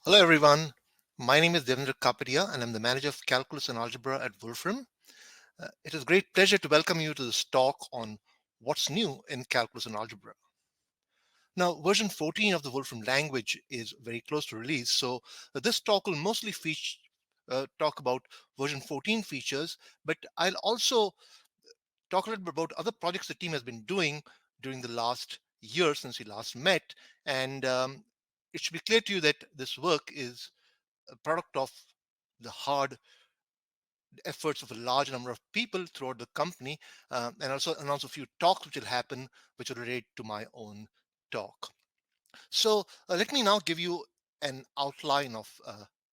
Hello everyone, my name is Devendra Kapadia and I'm the manager of Calculus and Algebra at Wolfram. It is a great pleasure to welcome you to this talk on what's new in Calculus and Algebra. Now, version 14 of the Wolfram language is very close to release, so this talk will mostly talk about version 14 features, but I'll also talk a little bit about other projects the team has been doing during the last year since we last met, and it should be clear to you that this work is a product of the hard efforts of a large number of people throughout the company, and also announce a few talks which will happen, which will relate to my own talk. So let me now give you an outline of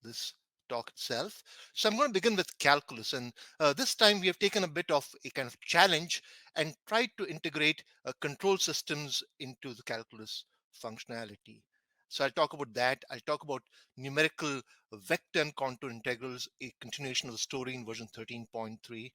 this talk itself. So I'm going to begin with calculus, and this time we have taken a bit of a kind of challenge and tried to integrate control systems into the calculus functionality. So I'll talk about that. I'll talk about numerical vector and contour integrals, a continuation of the story in version 13.3,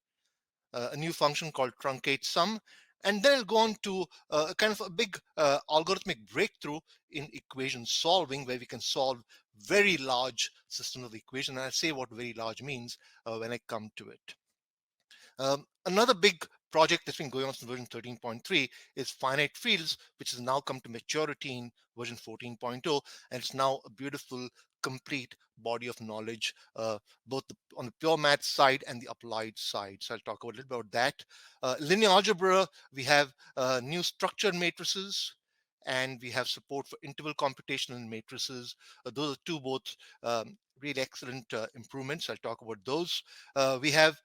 a new function called Truncate Sum, and then I'll go on to a kind of a big algorithmic breakthrough in equation solving, where we can solve very large systems of equation. And I'll say what very large means when I come to it. Another big project that's been going on since version 13.3 is Finite Fields, which has now come to maturity in version 14.0, and it's now a beautiful, complete body of knowledge, both on the pure math side and the applied side. So I'll talk a little bit about that. Linear algebra, we have new structured matrices, and we have support for interval computation in matrices. Those are two both really excellent improvements. I'll talk about those. We have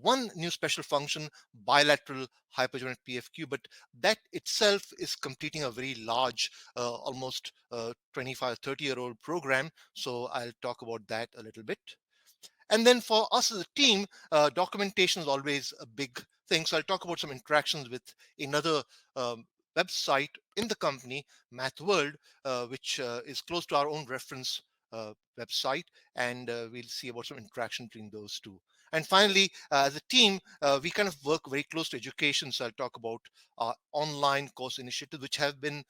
one new special function, bilateral hypergeometric PFQ, but that itself is completing a very large, almost 25, 30-year-old program. So I'll talk about that a little bit. And then for us as a team, documentation is always a big thing. So I'll talk about some interactions with another website in the company, Math World, which is close to our own reference website. And we'll see about some interaction between those two. And finally, as a team, we kind of work very close to education. So I'll talk about our online course initiatives, which have been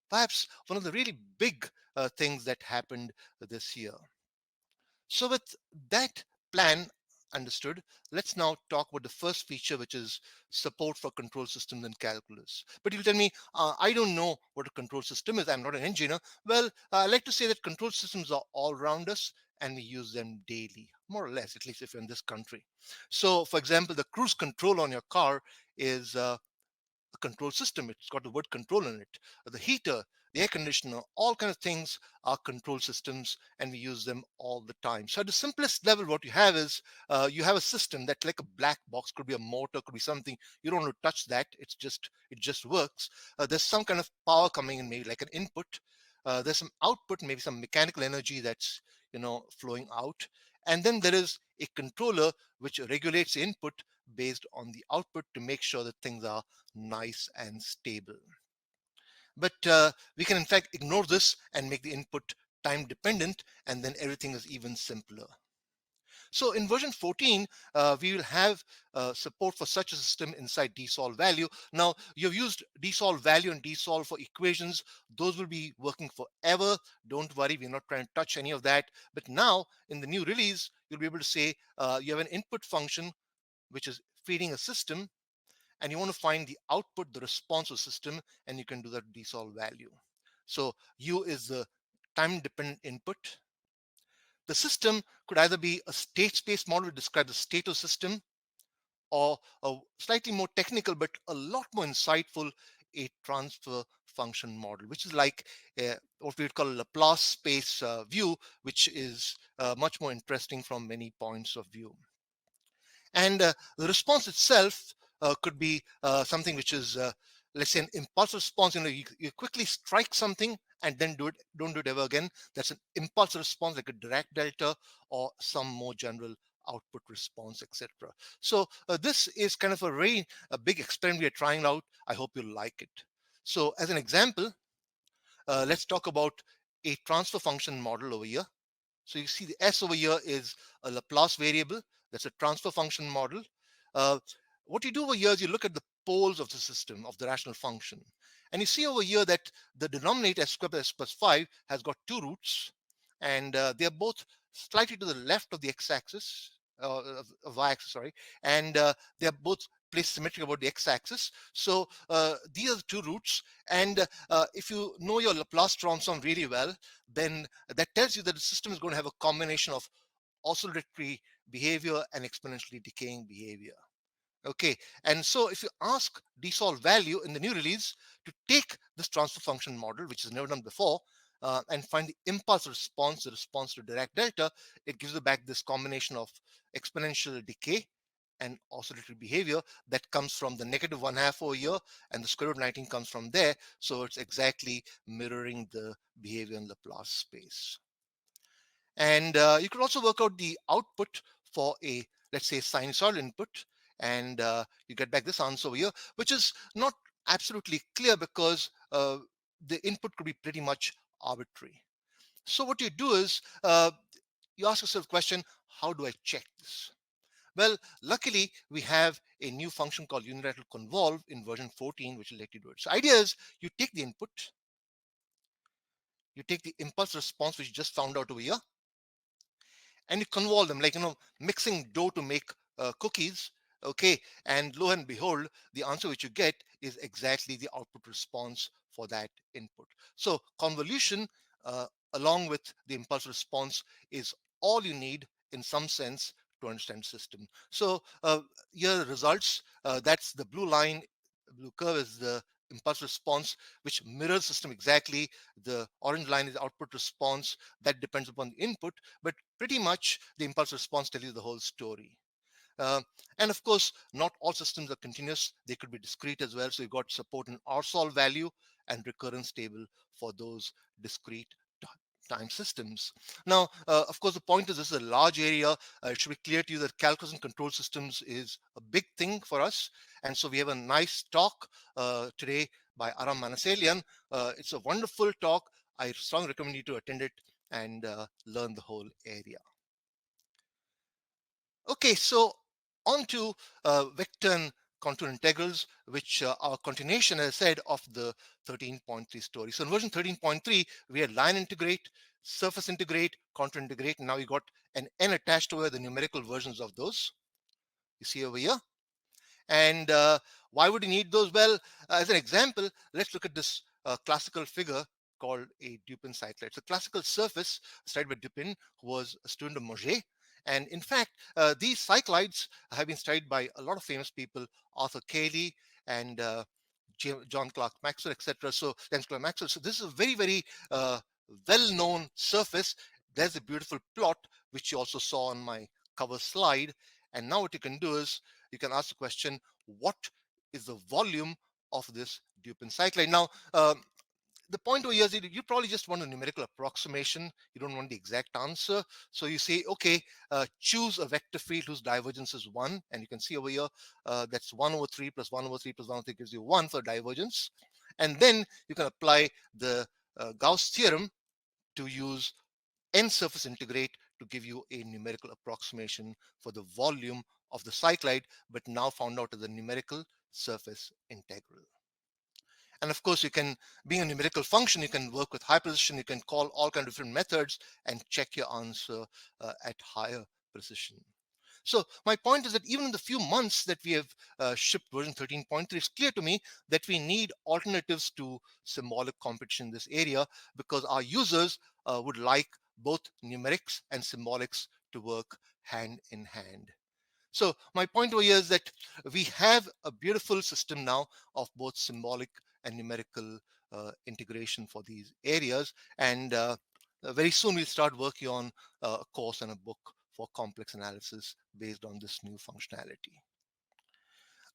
perhaps one of the really big things that happened this year. So with that plan understood, let's now talk about the first feature, which is support for control systems in calculus. But you'll tell me, I don't know what a control system is. I'm not an engineer. Well, I like to say that control systems are all around us and we use them daily, more or less, at least if you're in this country. So for example, the cruise control on your car is a control system. It's got the word control in it. The heater, the air conditioner, all kind of things are control systems, and we use them all the time. So at the simplest level, what you have is you have a system that's like a black box. Could be a motor, could be something. You don't want to touch that. It just works. There's some kind of power coming in, maybe like an input. There's some output, maybe some mechanical energy that's flowing out, and then there is a controller which regulates the input based on the output to make sure that things are nice and stable. But we can in fact ignore this and make the input time dependent, and then everything is even simpler. So in version 14, we will have support for such a system inside dsolve value. Now, you've used dsolve value and dsolve for equations. Those will be working forever. Don't worry, we're not trying to touch any of that. But now, in the new release, you'll be able to say you have an input function which is feeding a system, and you want to find the output, the response of the system, and you can do that dsolve value. So U is the time dependent input. The system could either be a state space model to describe the state of system, or a slightly more technical but a lot more insightful, a transfer function model, which is like what we would call a Laplace space view, which is much more interesting from many points of view. And the response itself could be something which is, let's say, an impulse response. You quickly strike something and then don't do it ever again. That's an impulse response, like a Dirac delta, or some more general output response, etc. So this is kind of a big experiment we are trying out. I hope you'll like it. So as an example, let's talk about a transfer function model over here. So you see the S over here is a Laplace variable. That's a transfer function model. Uh, what you do over here is you look at the poles of the system of the rational function. And you see over here that the denominator s squared plus s plus 5 has got two roots. and they are both slightly to the left of the x-axis, y-axis, sorry, and they are both placed symmetric about the x-axis. So these are the two roots, and if you know your Laplace transform really well, then that tells you that the system is going to have a combination of oscillatory behavior and exponentially decaying behavior. Okay, and so if you ask dsolve value in the new release to take this transfer function model, which is never done before, and find the impulse response, the response to Dirac delta, it gives you back this combination of exponential decay and oscillatory behavior that comes from the negative 1/2 over here, and the square root 19 comes from there. So it's exactly mirroring the behavior in Laplace space. And you could also work out the output for a, let's say, sinusoidal input, and you get back this answer over here, which is not absolutely clear because the input could be pretty much arbitrary. So what you do is you ask yourself the question, how do I check this? Well, luckily, we have a new function called unilateral convolve in version 14, which will let you do it. So idea is you take the input, you take the impulse response, which you just found out over here, and you convolve them, like, mixing dough to make cookies. Okay, and lo and behold, the answer which you get is exactly the output response for that input. So convolution along with the impulse response is all you need in some sense to understand the system. So here are the results. That's the blue line, blue curve is the impulse response, which mirrors system exactly. The orange line is output response. That depends upon the input, but pretty much the impulse response tells you the whole story. Uh, and of course, not all systems are continuous. They could be discrete as well. So you've got support in R-solve value and recurrence table for those discrete time systems. Now, of course, the point is this is a large area. It should be clear to you that calculus and control systems is a big thing for us. And so we have a nice talk today by Aram Manasalian. It's a wonderful talk. I strongly recommend you to attend it and learn the whole area. Okay, so on to vector and contour integrals, which are a continuation, as I said, of the 13.3 story. So in version 13.3, we had line integrate, surface integrate, contour integrate, and now we got an n attached over the numerical versions of those. You see over here. And why would you need those? Well, as an example, let's look at this classical figure called a Dupin cycloid. It's a classical surface studied by Dupin, who was a student of Mauger. And in fact, these cycloids have been studied by a lot of famous people, Arthur Cayley and John Clark Maxwell, etc. So James Clerk Maxwell. So this is a very, very well-known surface. There's a beautiful plot, which you also saw on my cover slide. And now what you can do is you can ask the question, what is the volume of this Dupin cycloid? Now, the point over here is that you probably just want a numerical approximation. You don't want the exact answer. So you say, okay, choose a vector field whose divergence is 1. And you can see over here, that's 1 over 3 plus 1 over 3 plus 1 over 3 gives you 1 for divergence. And then you can apply the Gauss theorem to use n surface integrate to give you a numerical approximation for the volume of the cycloid, but now found out as a numerical surface integral. And of course, you can, being a numerical function, you can work with high precision, you can call all kinds of different methods and check your answer at higher precision. So my point is that even in the few months that we have shipped version 13.3, it's clear to me that we need alternatives to symbolic computation in this area because our users would like both numerics and symbolics to work hand in hand. So my point over here is that we have a beautiful system now of both symbolic and numerical integration for these areas. And very soon we'll start working on a course and a book for complex analysis based on this new functionality.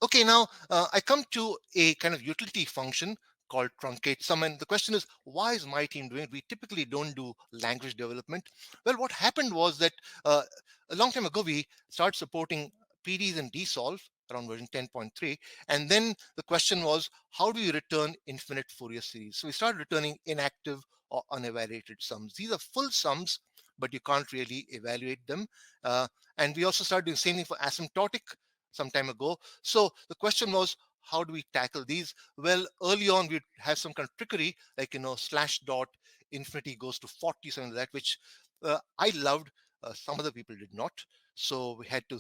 Okay, now I come to a kind of utility function called Truncate Sum. And the question is, why is my team doing it? We typically don't do language development. Well, what happened was that a long time ago, we started supporting PDs and dsolve around version 10.3. And then the question was, how do you return infinite Fourier series? So we started returning inactive or unevaluated sums. These are full sums, but you can't really evaluate them. And we also started doing the same thing for asymptotic some time ago. So the question was, how do we tackle these? Well, early on, we'd have some kind of trickery, like, slash dot infinity goes to 40, something like that, which I loved. Some other people did not. So we had to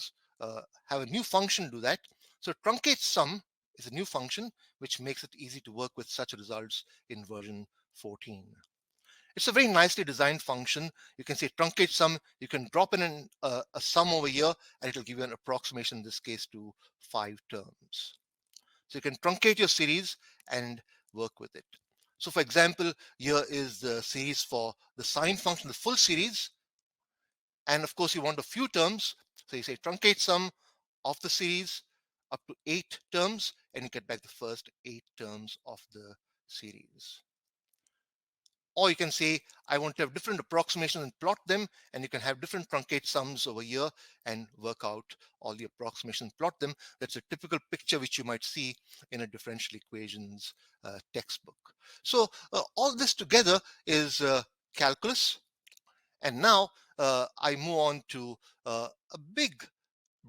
have a new function do that. So truncate sum is a new function which makes it easy to work with such results in version 14. It's a very nicely designed function. You can say truncate sum. You can drop in a sum over here, and it'll give you an approximation, in this case, to 5 terms. So you can truncate your series and work with it. So for example, here is the series for the sine function, the full series. And of course, you want a few terms. So you say truncate sum of the series up to 8 terms, and you get back the first 8 terms of the series. Or you can say, I want to have different approximations and plot them, and you can have different truncate sums over here and work out all the approximations, plot them. That's a typical picture which you might see in a differential equations textbook. So all this together is calculus. And now I move on to a big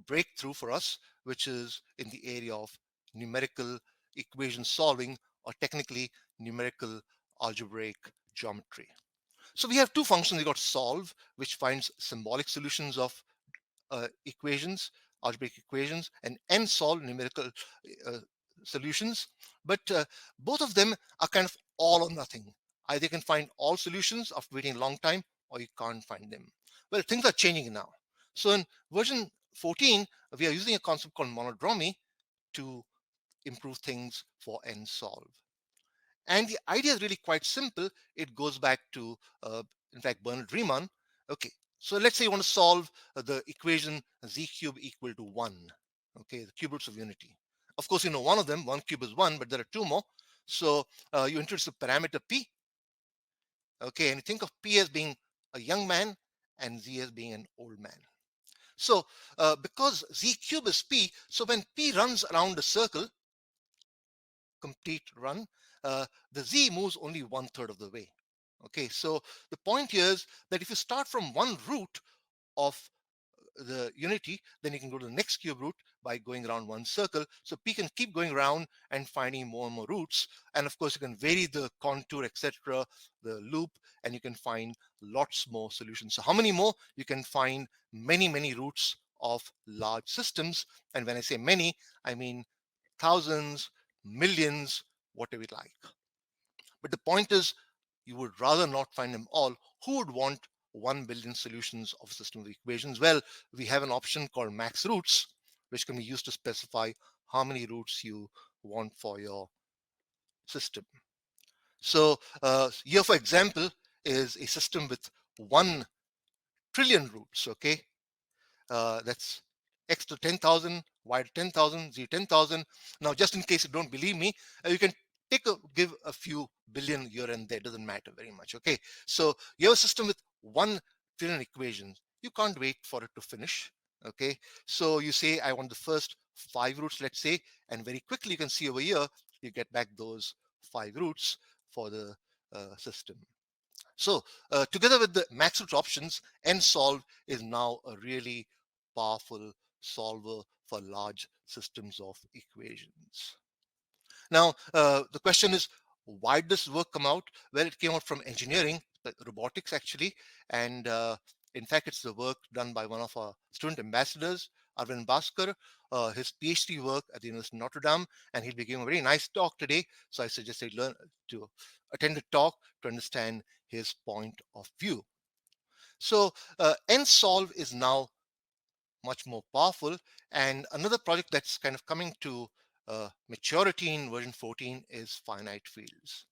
breakthrough for us, which is in the area of numerical equation solving, or technically numerical algebraic geometry. So we have two functions. We got solve, which finds symbolic solutions of equations, algebraic equations, and nsolve, numerical uh, solutions. But both of them are kind of all or nothing. Either you can find all solutions after waiting a long time, or you can't find them. Well, things are changing now. So in version 14, we are using a concept called monodromy to improve things for nsolve. And the idea is really quite simple. It goes back to, in fact, Bernard Riemann. Okay, so let's say you want to solve the equation z cube equal to 1. Okay, the cube roots of unity. Of course, you know one of them, 1 cube is 1, but there are two more. So you introduce the parameter p. Okay, and you think of p as being a young man and z as being an old man. So because z cube is p, so when p runs around a circle, complete run, the z moves only 1/3 of the way. Okay, so the point here is that if you start from one root of the unity, then you can go to the next cube root by going around one circle. So p can keep going around and finding more and more roots. And of course, you can vary the contour, etc., the loop, and you can find lots more solutions. So how many more? You can find many, many roots of large systems. And when I say many, I mean thousands, millions, whatever you like. But the point is, you would rather not find them all. Who would want 1 billion solutions of a system of equations? Well, we have an option called max roots, which can be used to specify how many roots you want for your system. So here, for example, is a system with 1 trillion roots. Okay, that's x to 10,000, y to 10,000, z 10,000. Now, just in case you don't believe me, you can give a few billion here and there. Doesn't matter very much. Okay, so you have a system with 1 trillion equations. You can't wait for it to finish. Okay, so you say I want the first 5 roots, let's say, and very quickly you can see over here you get back those 5 roots for the system. So together with the max root options, nsolve is now a really powerful solver for large systems of equations. Now, the question is, why did this work come out? Well, it came out from engineering, robotics actually, and in fact, it's the work done by one of our student ambassadors, Arvind Bhaskar, his PhD work at the University of Notre Dame, and he'll be giving a very nice talk today. So I suggest you learn to attend the talk to understand his point of view. So nsolve is now much more powerful. And another project that's kind of coming to maturity in version 14 is finite fields.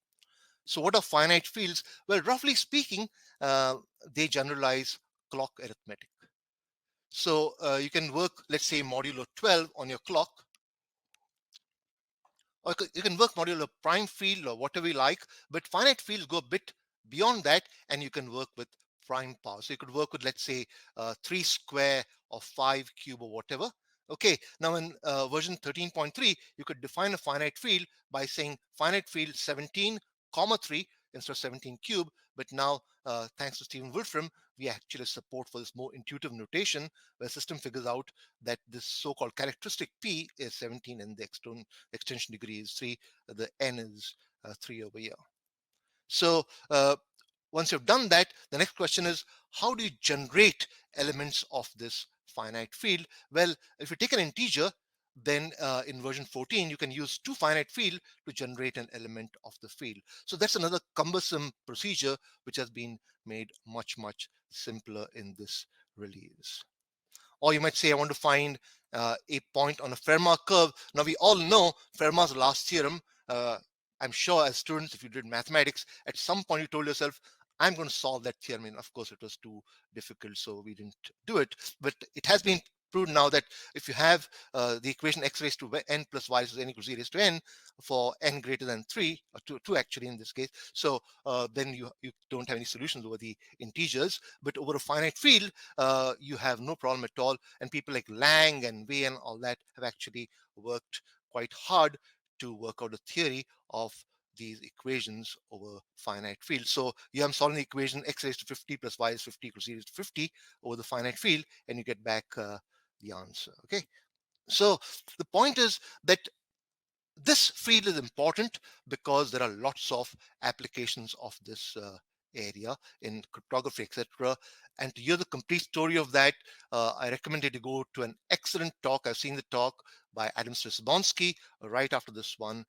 So what are finite fields? Well, roughly speaking, they generalize clock arithmetic. So you can work, let's say, modulo 12 on your clock, or you can work modulo prime field or whatever you like, but finite fields go a bit beyond that, and you can work with prime power. So you could work with, let's say, 3 square or 5 cube or whatever. Okay, now in version 13.3, you could define a finite field by saying finite field 17, comma 3 instead of 17 cube. But now, thanks to Stephen Wolfram, we actually support for this more intuitive notation where the system figures out that this so-called characteristic P is 17 and the extension degree is 3, the N is 3 over here. So Once you've done that, the next question is, how do you generate elements of this finite field? Well, if you take an integer, then in version 14, you can use two finite field to generate an element of the field. So that's another cumbersome procedure which has been made much, much simpler in this release. Or you might say, I want to find a point on a Fermat curve. Now, we all know Fermat's last theorem. I'm sure as students, if you did mathematics, at some point you told yourself, I'm going to solve that theorem. And of course, it was too difficult, so we didn't do it. But it has been proved now that if you have the equation x raised to n plus y is n equals z raised to n for n greater than 3, or 2 actually in this case, so then you don't have any solutions over the integers. But over a finite field, you have no problem at all. And people like Lang and Wei and all that have actually worked quite hard to work out a theory of these equations over finite fields. So you have solving the equation x raised to 50 plus y is 50 equals z raised to 50 over the finite field, and you get back the answer. Okay. So the point is that this field is important because there are lots of applications of this area in cryptography, etc. And to hear the complete story of that, I recommend you to go to an excellent talk. I've seen the talk by Adam Strisbonsky right after this one,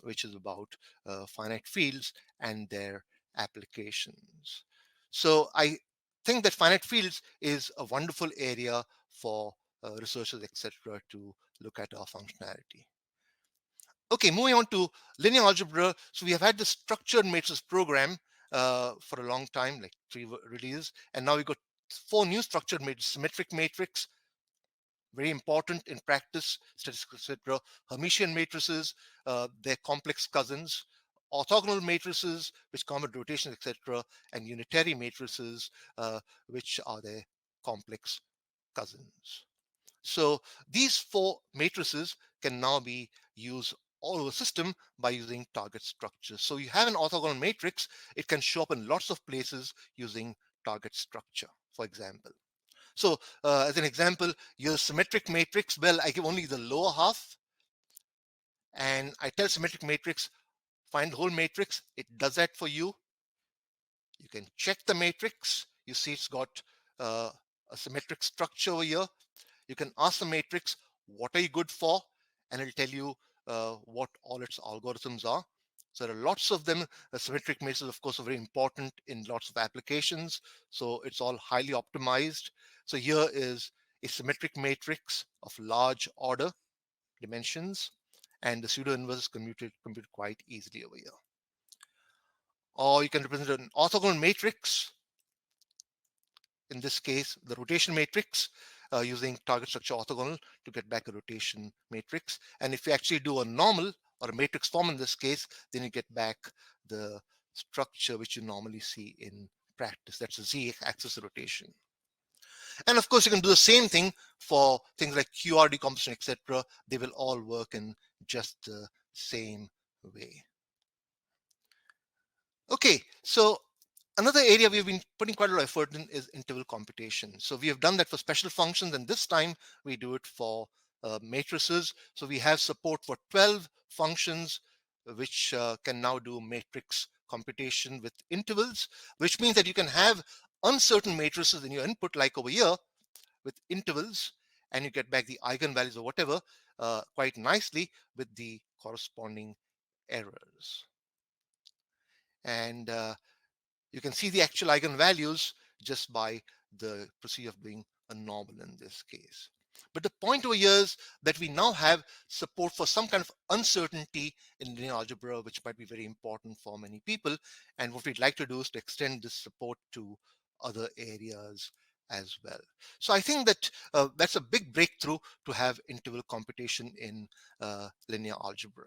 which is about finite fields and their applications. So I think that finite fields is a wonderful area for researchers, etc., to look at our functionality. Okay, moving on to linear algebra. So we have had the structured matrix program for a long time, like 3 releases, and now we got 4 new structured matrix: symmetric matrix, very important in practice, statistics, etc. Hermitian matrices, their complex cousins, orthogonal matrices, which come with rotation, etc., and unitary matrices, which are their complex cousins. So these 4 matrices can now be used all over the system by using target structures. So you have an orthogonal matrix, it can show up in lots of places using target structure, for example. So as an example, your symmetric matrix, well, I give only the lower half, and I tell symmetric matrix, find the whole matrix. It does that for you. You can check the matrix. You see it's got a symmetric structure over here. You can ask the matrix, what are you good for? And it'll tell you what all its algorithms are. So there are lots of them. Symmetric matrices, of course, are very important in lots of applications. So it's all highly optimized. So here is a symmetric matrix of large order dimensions, and the pseudo inverse is computed quite easily over here. Or you can represent an orthogonal matrix, in this case, the rotation matrix, using target structure orthogonal to get back a rotation matrix. And if you actually do a normal or a matrix form in this case, then you get back the structure which you normally see in practice. That's a z-axis rotation. And of course, you can do the same thing for things like QR decomposition, etc. They will all work in just the same way. Okay, so another area we've been putting quite a lot of effort in is interval computation. So we have done that for special functions, and this time we do it for matrices. So we have support for 12 functions, which can now do matrix computation with intervals, which means that you can have uncertain matrices in your input, like over here, with intervals, and you get back the eigenvalues or whatever quite nicely with the corresponding errors. And you can see the actual eigenvalues just by the procedure of being a normal in this case. But the point over here is that we now have support for some kind of uncertainty in linear algebra, which might be very important for many people. And what we'd like to do is to extend this support to other areas as well. So I think that that's a big breakthrough to have interval computation in linear algebra.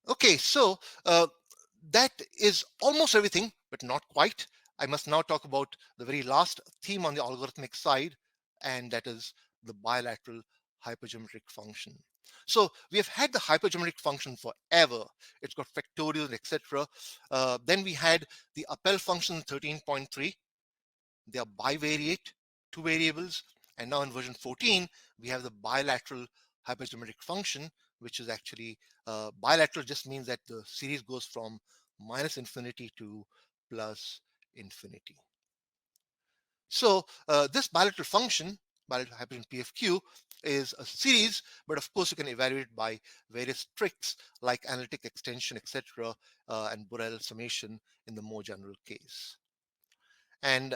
Okay, so that is almost everything, but not quite. I must now talk about the very last theme on the algorithmic side, and that is the bilateral hypergeometric function. So we have had the hypergeometric function forever. It's got factorials, etc. Then we had the appel function 13.3. They are bivariate, 2 variables. And now in version 14, we have the bilateral hypergeometric function, which is actually bilateral, just means that the series goes from minus infinity to plus infinity. So this bilateral function, bilateral Hyperic PFQ, is a series, but of course you can evaluate it by various tricks like analytic extension, etc., and Borel summation in the more general case. And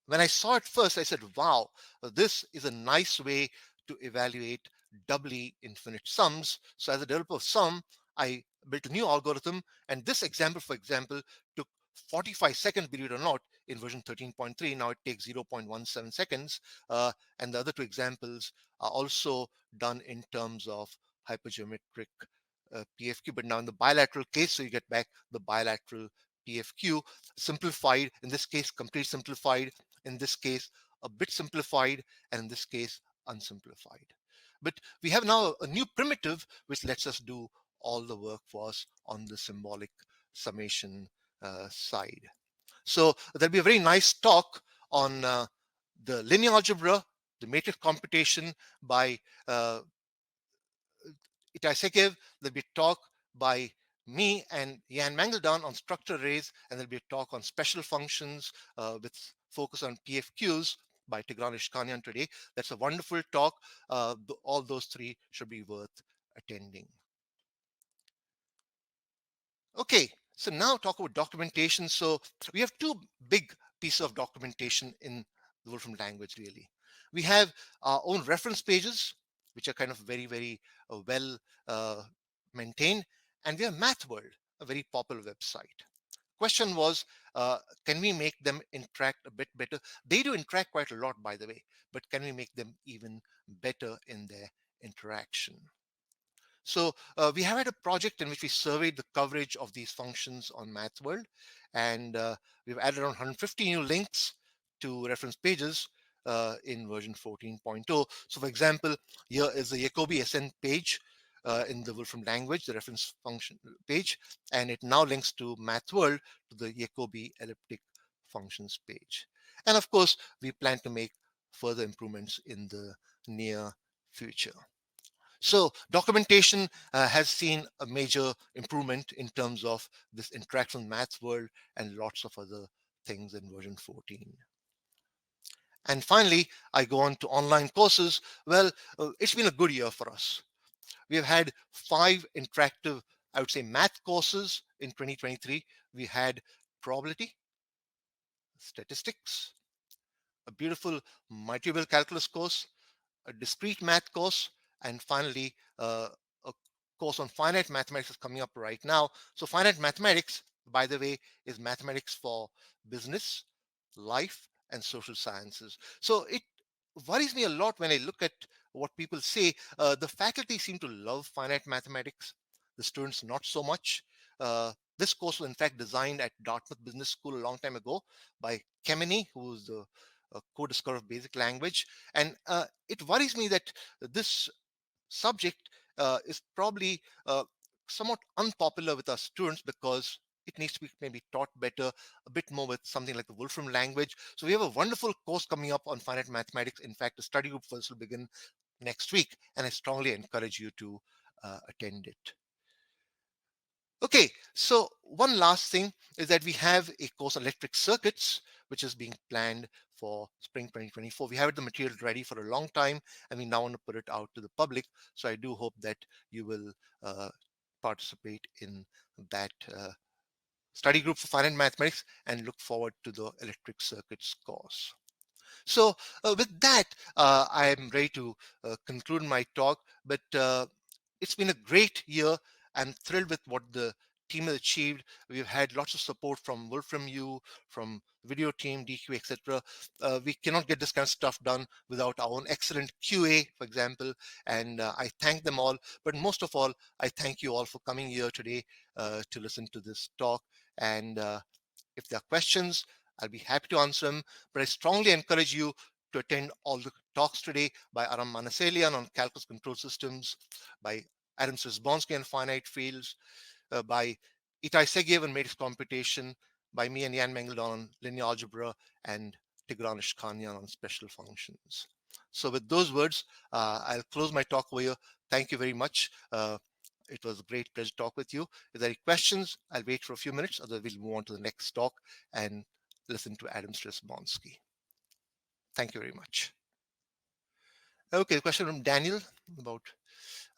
when I saw it first, I said, wow, this is a nice way to evaluate doubly infinite sums. So as a developer of sum, I built a new algorithm. And this example, for example, took 45 seconds, believe it or not, in version 13.3. Now it takes 0.17 seconds. And the other two examples are also done in terms of hypergeometric PFQ, but now in the bilateral case, so you get back the bilateral PFQ, simplified, in this case, complete simplified, in this case, a bit simplified, and in this case, unsimplified. But we have now a new primitive which lets us do all the work for us on the symbolic summation side. So there'll be a very nice talk on the linear algebra, the matrix computation by Itasekev. There'll be a talk by me and Jan Mangeldon on structure arrays, and there'll be a talk on special functions with focus on PFQs by Tigran Ishkanyan today. That's a wonderful talk. All those three should be worth attending. Okay, so now talk about documentation. So we have two big pieces of documentation in the Wolfram language, really. We have our own reference pages, which are kind of very well maintained. And we have Math World, a very popular website. Question was, can we make them interact a bit better? They do interact quite a lot, by the way, but can we make them even better in their interaction? So we have had a project in which we surveyed the coverage of these functions on MathWorld, and we've added around 150 new links to reference pages in version 14.0. So for example, here is the Jacobi SN page in the Wolfram language, the reference function page, and it now links to MathWorld to the Jacobi elliptic functions page. And of course, we plan to make further improvements in the near future. So documentation has seen a major improvement in terms of this interaction math world and lots of other things in version 14. And finally, I go on to online courses. Well, it's been a good year for us. We have had 5 interactive, I would say, math courses in 2023. We had probability, statistics, a beautiful multivariate calculus course, a discrete math course, and finally a course on finite mathematics is coming up right now. So finite mathematics, by the way, is mathematics for business, life, and social sciences. So it worries me a lot when I look at what people say. The faculty seem to love finite mathematics, the students not so much. This course was in fact designed at Dartmouth Business School a long time ago by Kemeny, who's the co-discoverer of basic language. And it worries me that this subject is probably somewhat unpopular with our students because it needs to be maybe taught better, a bit more with something like the Wolfram language. So we have a wonderful course coming up on finite mathematics. In fact, the study group for this will begin next week, and I strongly encourage you to attend it. Okay, so one last thing is that we have a course on electric circuits, which is being planned for spring 2024. We have the material ready for a long time, and we now want to put it out to the public. So I do hope that you will participate in that study group for finite mathematics and look forward to the electric circuits course. So with that, I am ready to conclude my talk, but it's been a great year. I'm thrilled with what the team has achieved. We've had lots of support from Wolfram U, from video team, DQ, etc. We cannot get this kind of stuff done without our own excellent QA, for example, and I thank them all. But most of all, I thank you all for coming here today to listen to this talk. And if there are questions, I'll be happy to answer them, but I strongly encourage you to attend all the talks today by Aram Manaselian on calculus control systems, by Adam Sisbonsky on finite fields, by Itai Segev on matrix computation, by me and Jan Mangeldon on linear algebra, and Tigran Ishkanyan on special functions. So with those words, I'll close my talk over here. Thank you very much. It was a great pleasure to talk with you. If there are any questions, I'll wait for a few minutes, otherwise we'll move on to the next talk and listen to Adam Strzelanski. Thank you very much. Okay, the question from Daniel about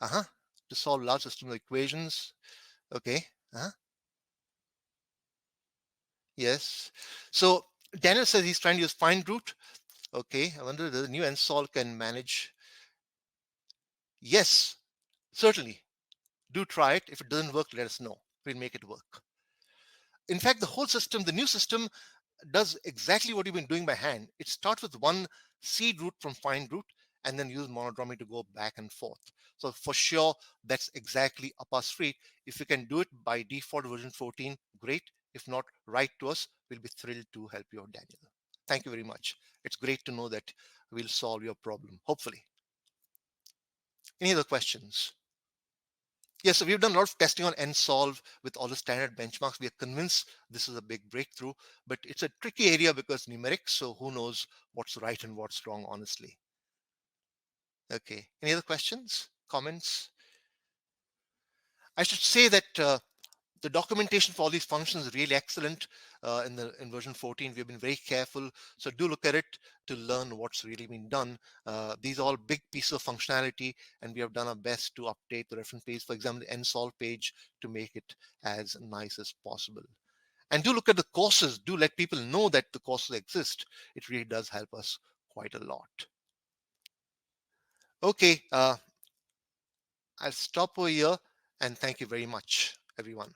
to solve large system equations. Okay. Yes. So Daniel says he's trying to use find root. Okay. I wonder if the new nsolve can manage. Yes, certainly. Do try it. If it doesn't work, let us know. We'll make it work. In fact, the whole system, the new system, does exactly what you've been doing by hand. It starts with one seed root from find root and then use monodromy to go back and forth. So for sure, that's exactly up our street. If you can do it by default version 14, great. If not, write to us. We'll be thrilled to help you out, Daniel. Thank you very much. It's great to know that we'll solve your problem, hopefully. Any other questions? Yes, so we've done a lot of testing on nsolve with all the standard benchmarks. We are convinced this is a big breakthrough, but it's a tricky area because numerics, so who knows what's right and what's wrong, honestly. Okay, any other questions, comments? I should say that the documentation for all these functions is really excellent in version 14. We've been very careful, so do look at it to learn what's really been done. These are all big pieces of functionality, and we have done our best to update the reference page, for example, the nsolve page, to make it as nice as possible. And do look at the courses. Do let people know that the courses exist. It really does help us quite a lot. Okay, I'll stop over here, and thank you very much, everyone.